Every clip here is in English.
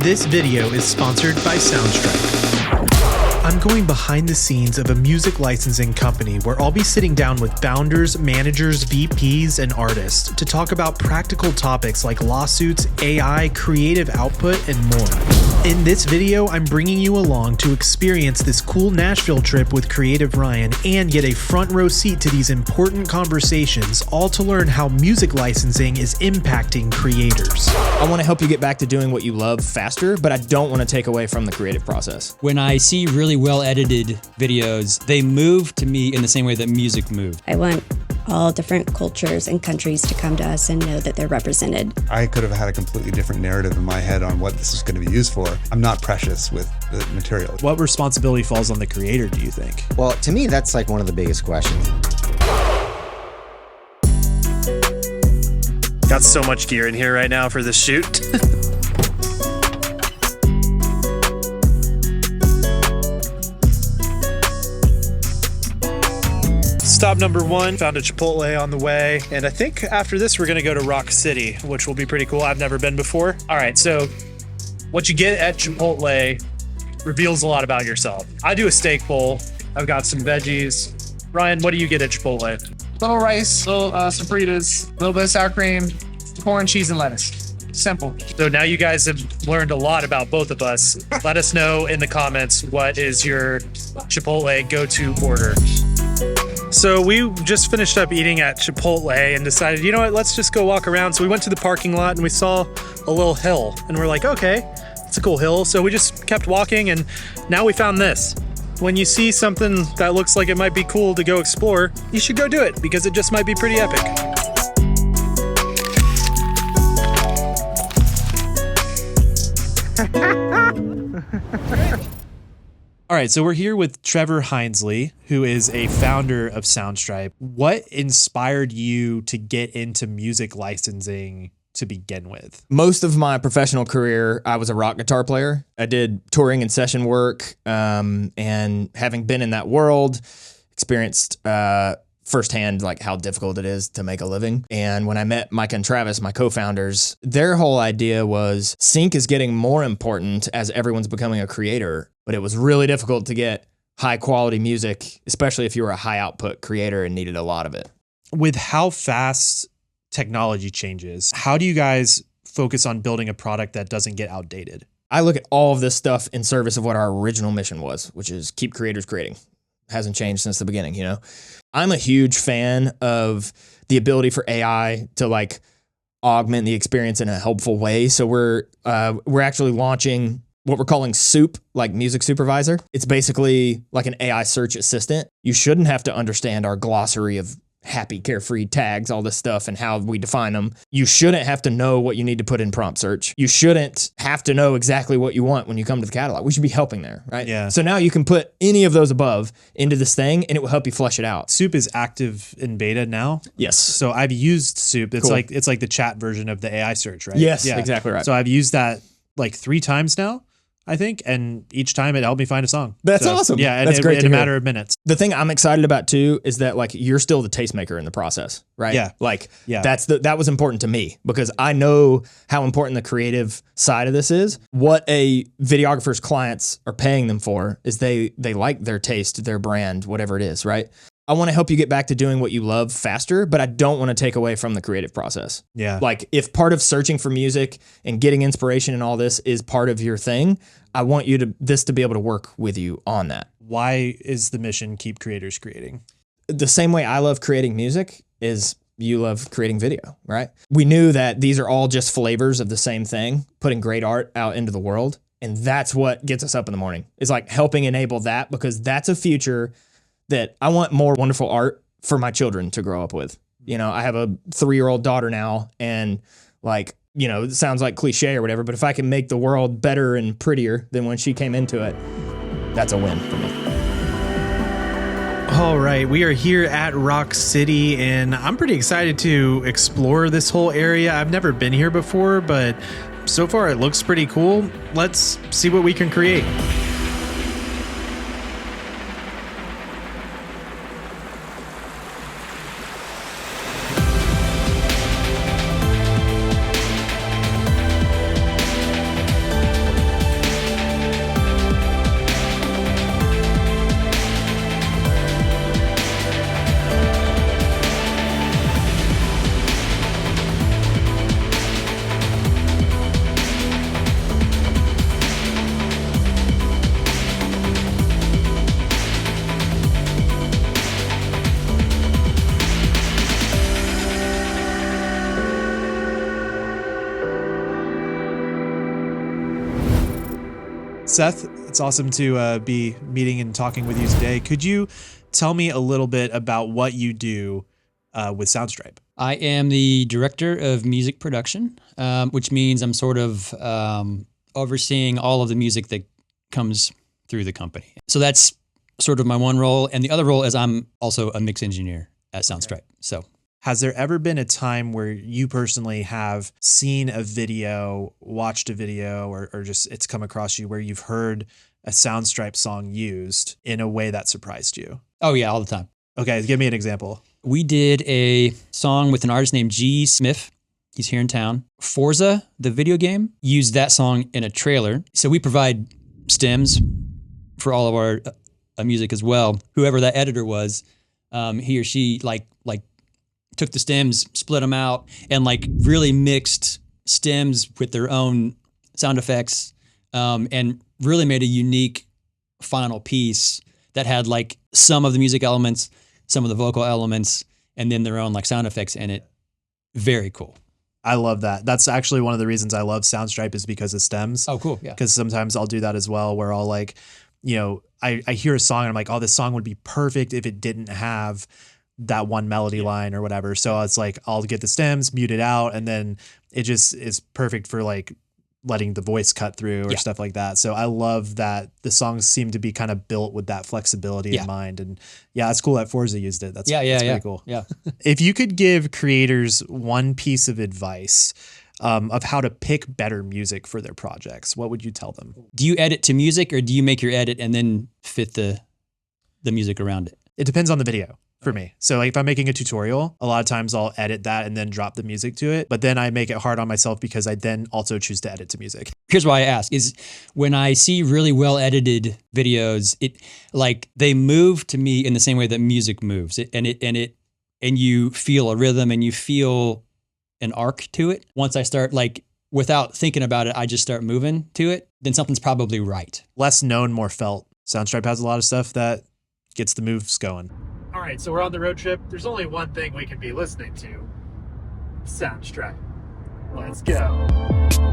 This video is sponsored by Soundstripe. I'm going behind the scenes of a music licensing company where I'll be sitting down with founders, managers, VPs, and artists to talk about practical topics like lawsuits, AI, creative output, and more. In this video, I'm bringing you along to experience this cool Nashville trip with Creative Ryan and get a front row seat to these important conversations, all to learn how music licensing is impacting creators. I want to help you get back to doing what you love faster, but I don't want to take away from the creative process. When I see really well edited videos, they move to me in the same way that music moved. I want all different cultures and countries to come to us and know that they're represented. I could have had a completely different narrative in my head on what this is going to be used for. I'm not precious with the material. What responsibility falls on the creator, do you think? Well, to me, that's like one of the biggest questions. Got so much gear in here right now for this shoot. Stop number one, found a Chipotle on the way. And I think after this, we're gonna go to Rock City, which will be pretty cool. I've never been before. All right, so what you get at Chipotle reveals a lot about yourself. I do a steak bowl. I've got some veggies. Ryan, what do you get at Chipotle? Little rice, little sofritas, a little bit of sour cream, corn, cheese, and lettuce. Simple. So now you guys have learned a lot about both of us. Let us know in the comments what is your Chipotle go-to order. So we just finished up eating at Chipotle and decided, you know what, let's just go walk around. So we went to the parking lot and we saw a little hill and we're like, okay, it's a cool hill. So we just kept walking and now we found this. When you see something that looks like it might be cool to go explore, you should go do it because it just might be pretty epic. All right, so we're here with Trevor Hinesley, who is a founder of Soundstripe. What inspired you to get into music licensing to begin with? Most of my professional career, I was a rock guitar player. I did touring and session work, and having been in that world, experienced firsthand like how difficult it is to make a living. And when I met Micah and Travis, my co-founders, their whole idea was sync is getting more important as everyone's becoming a creator, but it was really difficult to get high quality music, especially if you were a high output creator and needed a lot of it. With how fast technology changes, how do you guys focus on building a product that doesn't get outdated? I look at all of this stuff in service of what our original mission was, which is keep creators creating. Hasn't changed since the beginning, you know? I'm a huge fan of the ability for AI to like augment the experience in a helpful way. So we're actually launching what we're calling Soup, like Music Supervisor. It's basically like an AI search assistant. You shouldn't have to understand our glossary of happy, carefree tags, all this stuff and how we define them. You shouldn't have to know what you need to put in prompt search. You shouldn't have to know exactly what you want when you come to the catalog. We should be helping there, right? Yeah. So now you can put any of those above into this thing and it will help you flesh it out. Soup is active in beta now. Yes. So I've used Soup. It's Cool. it's like the chat version of the AI search, right? Yes, exactly right. So I've used that like 3 times now, I think, and each time it helped me find a song. That's awesome. Yeah, and That's great in to a hear. matter of minutes. The thing I'm excited about too is that like you're still the tastemaker in the process, right? Yeah. Like Yeah. that was important to me because I know how important the creative side of this is. What a videographer's clients are paying them for is they like their taste, their brand, whatever it is, right? I want to help you get back to doing what you love faster, but I don't want to take away from the creative process. Yeah. Like if part of searching for music and getting inspiration and all this is part of your thing, I want you to be able to work with you on that. Why is the mission keep creators creating? The same way I love creating music is you love creating video, right? We knew that these are all just flavors of the same thing, putting great art out into the world. And that's what gets us up in the morning. It's like helping enable that because that's a future that I want more wonderful art for my children to grow up with. You know, I have a 3-year-old daughter now and like, you know, it sounds like cliche or whatever, but if I can make the world better and prettier than when she came into it, that's a win for me. All right, we are here at Rock City and I'm pretty excited to explore this whole area. I've never been here before, but so far it looks pretty cool. Let's see what we can create. Seth, it's awesome to be meeting and talking with you today. Could you tell me a little bit about what you do with Soundstripe? I am the director of music production, which means I'm sort of overseeing all of the music that comes through the company. So that's sort of my one role. And the other role is I'm also a mix engineer at Soundstripe. So has there ever been a time where you personally have seen a video, watched a video, or just it's come across you where you've heard a Soundstripe song used in a way that surprised you? Oh yeah, all the time. Okay, give me an example. We did a song with an artist named G. Smith. He's here in town. Forza, the video game, used that song in a trailer. So we provide stems for all of our music as well. Whoever that editor was, he or she like took the stems, split them out, and like really mixed stems with their own sound effects, and really made a unique final piece that had like some of the music elements, some of the vocal elements, and then their own like sound effects in it. Very cool. I love that. That's actually one of the reasons I love Soundstripe is because of stems. Oh, cool. Yeah. Because sometimes I'll do that as well, where I'll like, I hear a song and I'm like, oh, this song would be perfect if it didn't have that one melody line or whatever. So it's like, I'll get the stems, mute it out, and then it just is perfect for like letting the voice cut through or stuff like that. So I love that the songs seem to be kind of built with that flexibility in mind. And yeah, it's cool that Forza used it. That's pretty cool. Yeah. If you could give creators one piece of advice of how to pick better music for their projects, what would you tell them? Do you edit to music or do you make your edit and then fit the music around it? It depends on the video. For me. So like if I'm making a tutorial, a lot of times I'll edit that and then drop the music to it. But then I make it hard on myself because I then also choose to edit to music. Here's why I ask is when I see really well edited videos, it like they move to me in the same way that music moves. And you feel a rhythm and you feel an arc to it. Once I start like without thinking about it, I just start moving to it, then something's probably right. Less known, more felt. Soundstripe has a lot of stuff that gets the moves going. All right, so we're on the road trip. There's only one thing we can be listening to. Soundstripe. Let's go.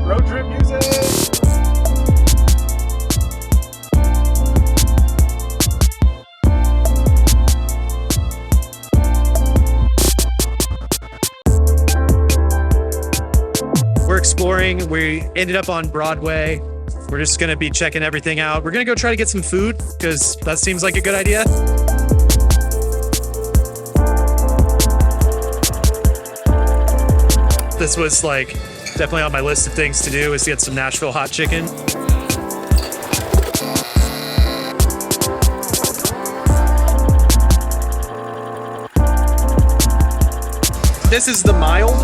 Road trip music! We're exploring. We ended up on Broadway. We're just going to be checking everything out. We're going to go try to get some food because that seems like a good idea. This was like definitely on my list of things to do is get some Nashville hot chicken. This is the mild,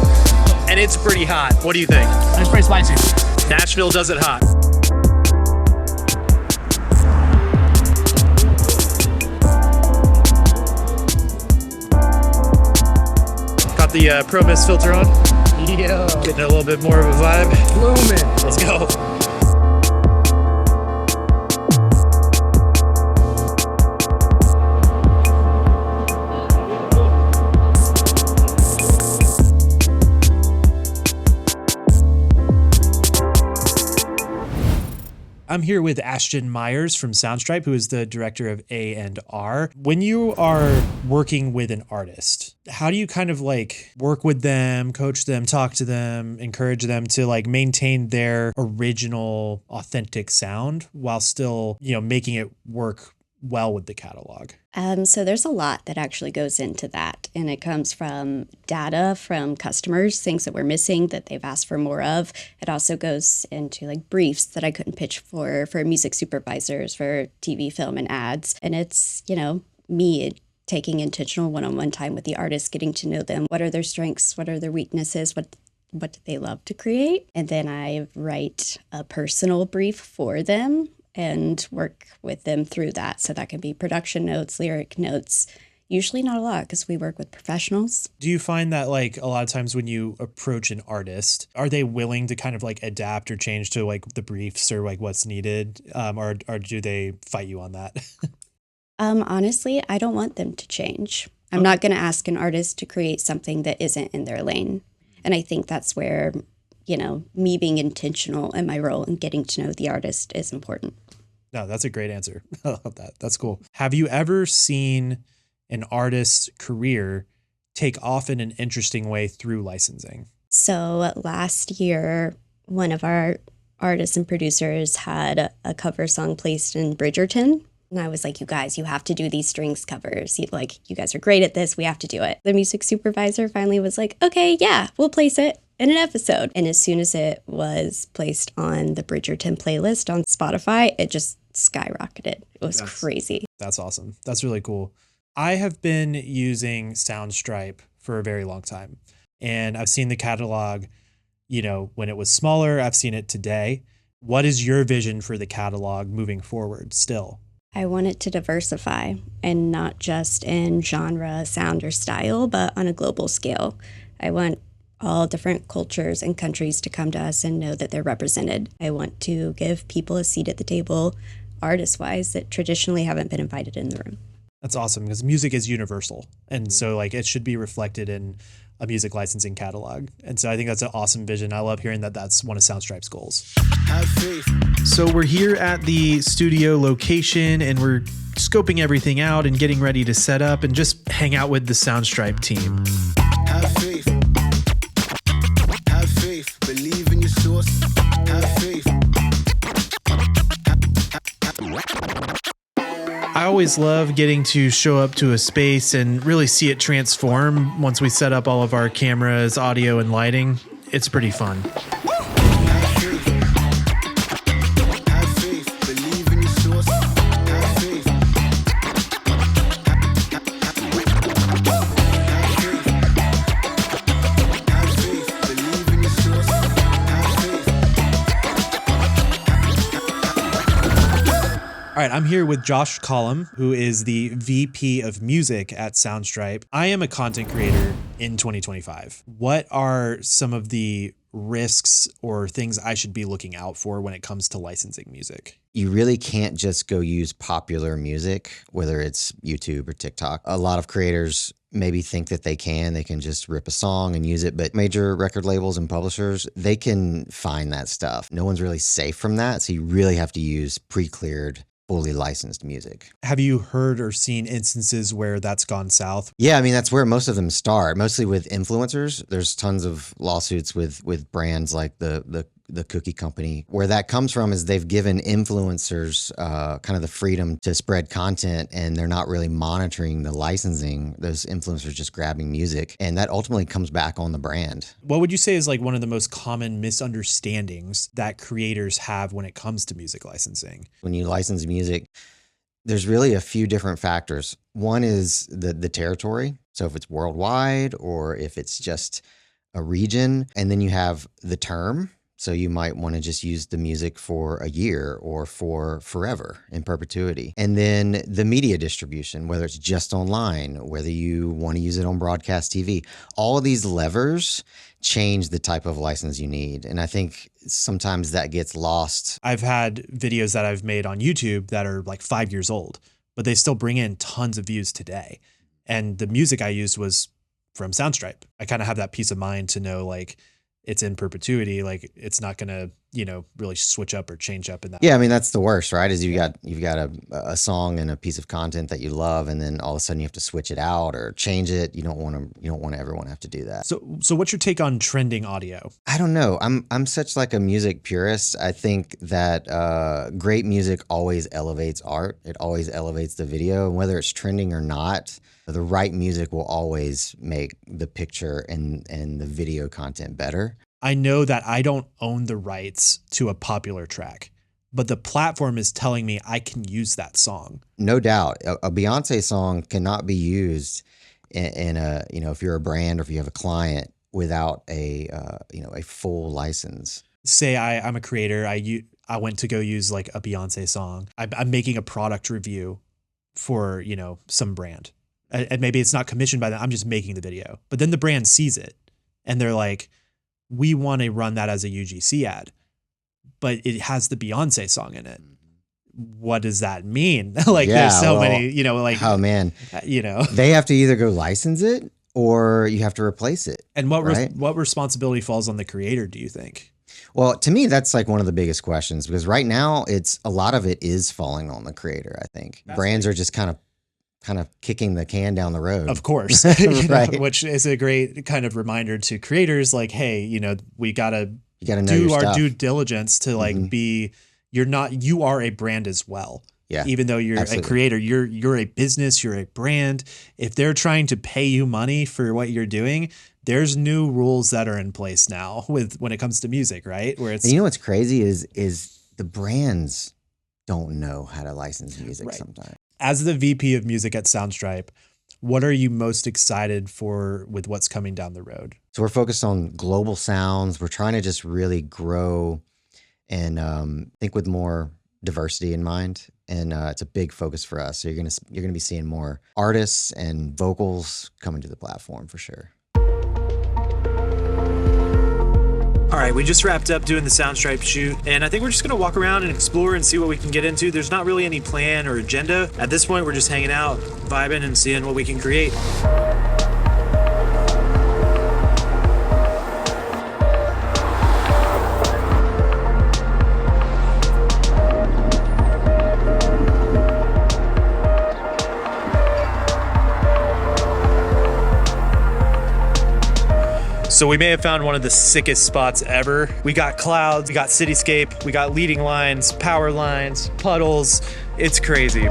and it's pretty hot. What do you think? It's pretty spicy. Nashville does it hot. Got the Pro Mist filter on. Yeah. Getting a little bit more of a vibe. Blooming. Let's go. I'm here with Ashton Myers from Soundstripe, who is the director of A&R. When you are working with an artist, how do you kind of like work with them, coach them, talk to them, encourage them to like maintain their original, authentic sound while still, making it work well with the catalog? So there's a lot that actually goes into that. And it comes from data from customers, things that we're missing that they've asked for more of. It also goes into like briefs that I couldn't pitch for music supervisors, for TV, film, and ads. And it's, me taking intentional one-on-one time with the artist, getting to know them. What are their strengths? What are their weaknesses? What do they love to create? And then I write a personal brief for them and work with them through that. So that can be production notes, lyric notes, usually not a lot because we work with professionals. Do you find that like a lot of times when you approach an artist, are they willing to kind of like adapt or change to like the briefs or like what's needed? Or do they fight you on that? Honestly, I don't want them to change. I'm not going to ask an artist to create something that isn't in their lane. And I think that's where me being intentional in my role and getting to know the artist is important. No, that's a great answer. I love that. That's cool. Have you ever seen an artist's career take off in an interesting way through licensing? So last year, one of our artists and producers had a cover song placed in Bridgerton. And I was like, you guys, you have to do these strings covers. You guys are great at this. We have to do it. The music supervisor finally was like, okay, yeah, we'll place it in an episode. And as soon as it was placed on the Bridgerton playlist on Spotify, it just skyrocketed. It was crazy. That's awesome. That's really cool. I have been using Soundstripe for a very long time. And I've seen the catalog, when it was smaller. I've seen it today. What is your vision for the catalog moving forward still? I want it to diversify, and not just in genre, sound, or style, but on a global scale. I want all different cultures and countries to come to us and know that they're represented. I want to give people a seat at the table, artist-wise, that traditionally haven't been invited in the room. That's awesome, because music is universal. And so it should be reflected in a music licensing catalog. And so I think that's an awesome vision. I love hearing that that's one of Soundstripe's goals. So we're here at the studio location and we're scoping everything out and getting ready to set up and just hang out with the Soundstripe team. Have faith. Have faith. Believe in your source. Have faith. I always love getting to show up to a space and really see it transform once we set up all of our cameras, audio, and lighting. It's pretty fun. All right, I'm here with Josh Collum, who is the VP of Music at Soundstripe. I am a content creator in 2025. What are some of the risks or things I should be looking out for when it comes to licensing music? You really can't just go use popular music, whether it's YouTube or TikTok. A lot of creators maybe think that they can just rip a song and use it, but major record labels and publishers, they can find that stuff. No one's really safe from that, so you really have to use pre-cleared, fully licensed music. Have you heard or seen instances where that's gone south? Yeah, I mean, that's where most of them start, mostly with influencers. There's tons of lawsuits with brands like the cookie company. Where that comes from is they've given influencers kind of the freedom to spread content, and they're not really monitoring the licensing. Those influencers just grabbing music, and that ultimately comes back on the brand. What would you say is one of the most common misunderstandings that creators have when it comes to music licensing? When you license music, there's really a few different factors. One is the territory. So if it's worldwide or if it's just a region, and then you have the term. So you might want to just use the music for a year or for forever in perpetuity. And then the media distribution, whether it's just online, whether you want to use it on broadcast TV, all of these levers change the type of license you need. And I think sometimes that gets lost. I've had videos that I've made on YouTube that are 5 years old, but they still bring in tons of views today. And the music I used was from Soundstripe. I kind of have that peace of mind to know it's in perpetuity. It's not going to, really switch up or change up in that. Yeah. I mean, that's the worst, right? Is you've got a song and a piece of content that you love, and then all of a sudden you have to switch it out or change it. You don't want to ever want to have to do that. So what's your take on trending audio? I don't know. I'm such a music purist. I think that great music always elevates art. It always elevates the video, and whether it's trending or not, the right music will always make the picture and the video content better. I know that I don't own the rights to a popular track, but the platform is telling me I can use that song. No doubt. A Beyonce song cannot be used in a, if you're a brand or if you have a client without a full license. Say I'm a creator. I went to go use a Beyonce song. I'm making a product review for, some brand. And maybe it's not commissioned by them. I'm just making the video. But then the brand sees it and they're like, we want to run that as a UGC ad, but it has the Beyonce song in it. What does that mean? There's so many, oh man, they have to either go license it or you have to replace it. And what responsibility falls on the creator, do you think? Well, to me, that's like one of the biggest questions because right now it's a lot of it is falling on the creator. I think brands are just kind of kicking the can down the road. Of course, Right. which is a great kind of reminder to creators like, hey, we gotta You got to know do your our stuff. due diligence to like be, you are a brand as well. Yeah, Even though you're absolutely. a creator, you're a business, you're a brand. If they're trying to pay you money for what you're doing, there's new rules that are in place now when it comes to music, right? Where it's And you know what's crazy is the brands don't know how to license music Right. sometimes. As the VP of music at Soundstripe, what are you most excited for with what's coming down the road? So we're focused on global sounds. We're trying to just really grow and think with more diversity in mind. And it's a big focus for us. So you're gonna be seeing more artists and vocals coming to the platform for sure. All right, we just wrapped up doing the Soundstripe shoot, and I think we're just gonna walk around and explore and see what we can get into. There's not really any plan or agenda. At this point, we're just hanging out, vibing, and seeing what we can create. So we may have found one of the sickest spots ever. We got clouds, we got cityscape, we got leading lines, power lines, puddles. It's crazy.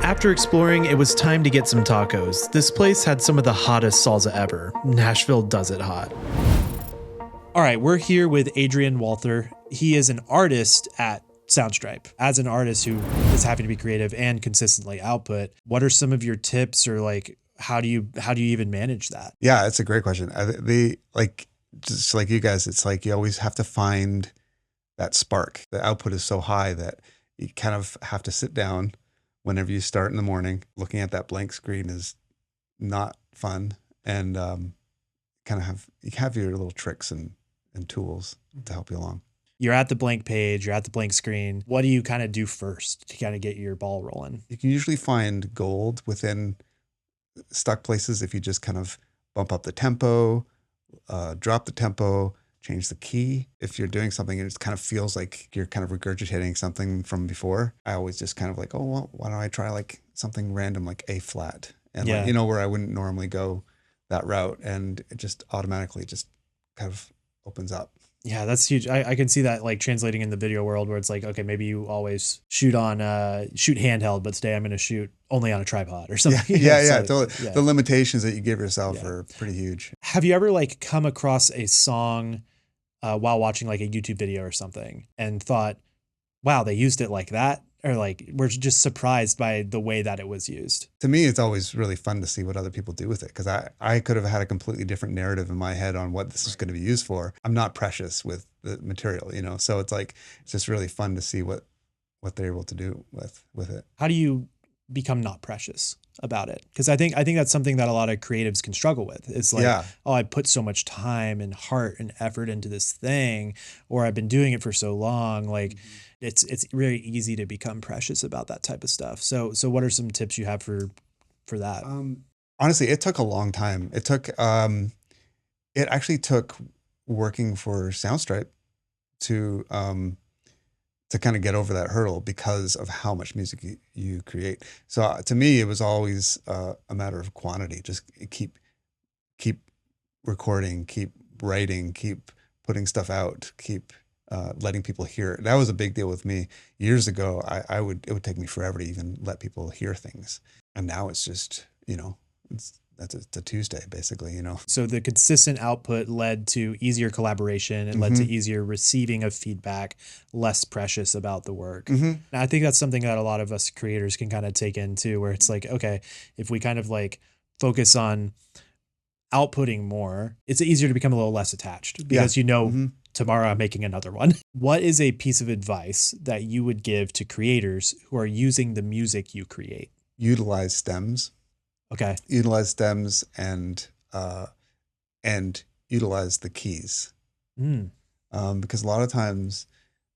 After exploring, it was time to get some tacos. This place had some of the hottest salsa ever. Nashville does it hot. All right, we're here with Adrien Walther. He is an artist at Soundstripe. As an artist who is having to be creative and consistently output, what are some of your tips, or like how do you even manage that? Yeah, it's a great question. Just like you guys, it's like you always have to find that spark. The output is so high that you kind of have to sit down whenever you start in the morning. Looking at that blank screen is not fun, and kind of have your little tricks and tools to help you along. You're at the blank page, you're at the blank screen. What do you kind of do first to kind of get your ball rolling? You can usually find gold within stuck places if you just kind of bump up the tempo, drop the tempo, change the key. If you're doing something and it kind of feels like you're kind of regurgitating something from before, I always just kind of like, oh, well, why don't I try like something random like A flat? And Yeah. like, where I wouldn't normally go that route, and it just automatically just kind of opens up. Yeah, that's huge. I can see that like translating in the video world where it's like, okay, maybe you always shoot handheld, but today I'm going to shoot only on a tripod or something. Yeah, So, totally. The limitations that you give yourself Yeah. are pretty huge. Have you ever like come across a song while watching like a YouTube video or something and thought, wow, they used it like that? Or like we're just surprised by the way that it was used? To me, it's always really fun to see what other people do with it, because I could have had a completely different narrative in my head on what this is going to be used for. I'm not precious with the material, so it's like it's just really fun to see what they're able to do with it. How do you become not precious about it? Because I think that's something that a lot of creatives can struggle with. It's like, Yeah. oh, I put so much time and heart and effort into this thing, or I've been doing it for so long. Like it's really easy to become precious about that type of stuff. So what are some tips you have for that? Honestly, it took a long time. It actually took working for Soundstripe to kind of get over that hurdle because of how much music you create. So to me, it was always a matter of quantity. Just keep recording, keep writing, keep putting stuff out, keep letting people hear it. That was a big deal with me years ago. It would take me forever to even let people hear things, and now it's just it's a Tuesday basically. So the consistent output led to easier collaboration. It led to easier receiving of feedback, less precious about the work. And I think that's something that a lot of us creators can kind of take into, where it's like, okay, if we kind of like focus on outputting more, it's easier to become a little less attached because tomorrow I'm making another one. What is a piece of advice that you would give to creators who are using the music you create? Utilize stems. Okay. Utilize stems and utilize the keys. Because a lot of times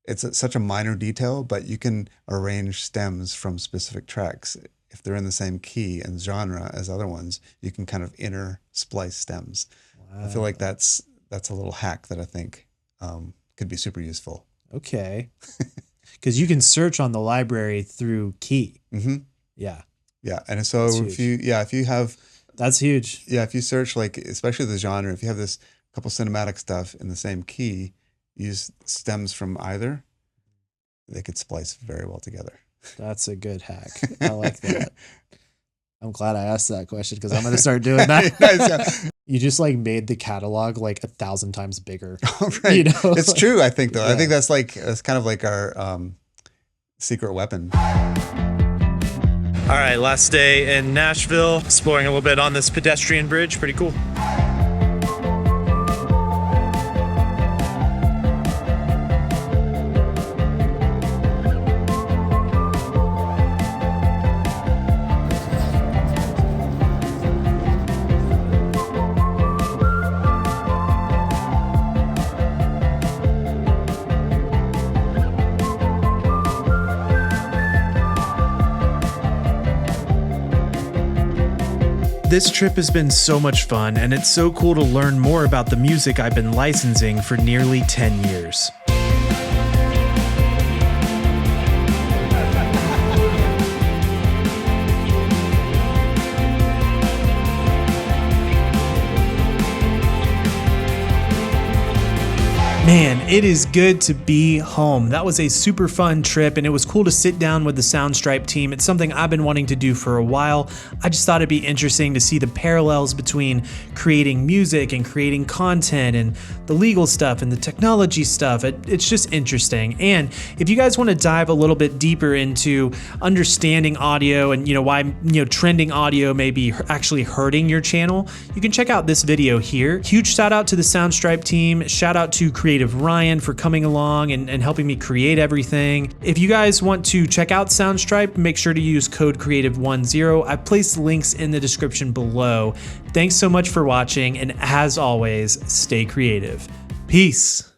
it's such a minor detail, but you can arrange stems from specific tracks if they're in the same key and genre as other ones, you can kind of inner splice stems. Wow. I feel like that's a little hack that I think could be super useful. Okay. Because you can search on the library through key. Mm-hmm. Yeah. Yeah. And so if you have, that's huge. Yeah. If you search, like, especially the genre, if you have this couple cinematic stuff in the same key, use stems from either, they could splice very well together. That's a good hack. I like that. I'm glad I asked that question because I'm going to start doing that. Nice, yeah. You just like made the catalog like 1,000 times bigger. Right. You know? It's true, I think, though. Yeah. I think that's kind of like our secret weapon. All right, last day in Nashville, exploring a little bit on this pedestrian bridge. Pretty cool. This trip has been so much fun, and it's so cool to learn more about the music I've been licensing for nearly 10 years. Man, it is good to be home. That was a super fun trip, and it was cool to sit down with the Soundstripe team. It's something I've been wanting to do for a while. I just thought it'd be interesting to see the parallels between creating music and creating content and the legal stuff and the technology stuff. It's just interesting. And if you guys want to dive a little bit deeper into understanding audio and why trending audio may be actually hurting your channel, you can check out this video here. Huge shout out to the Soundstripe team. Shout out to Creative Ryan for coming along and helping me create everything. If you guys want to check out Soundstripe, make sure to use code CREATIVE10. I've placed links in the description below. Thanks so much for watching, and as always, stay creative. Peace.